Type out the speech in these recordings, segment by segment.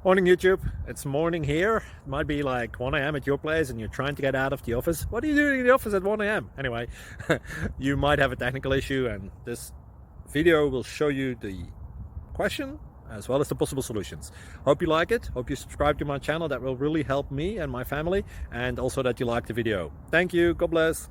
Morning YouTube, it's morning here. It might be like 1 a.m. at your place and you're trying to get out of the office. What are you doing in the office at 1 a.m.? Anyway, you might have a technical issue and this video will show you the question as well as the possible solutions. Hope you like it, hope you subscribe to my channel. That will really help me and my family, and also that you like the video. Thank you, God bless.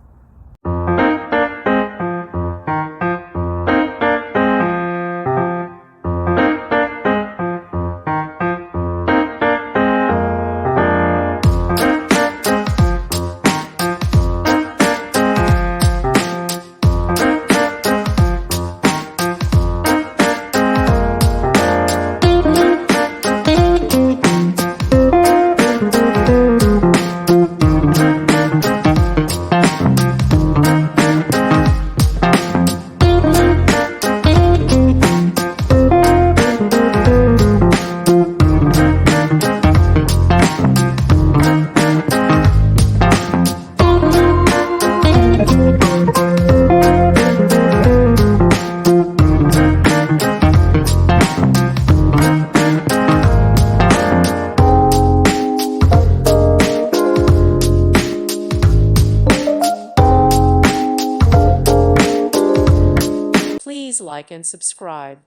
Please like and subscribe.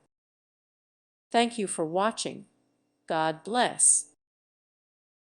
Thank you for watching. God bless.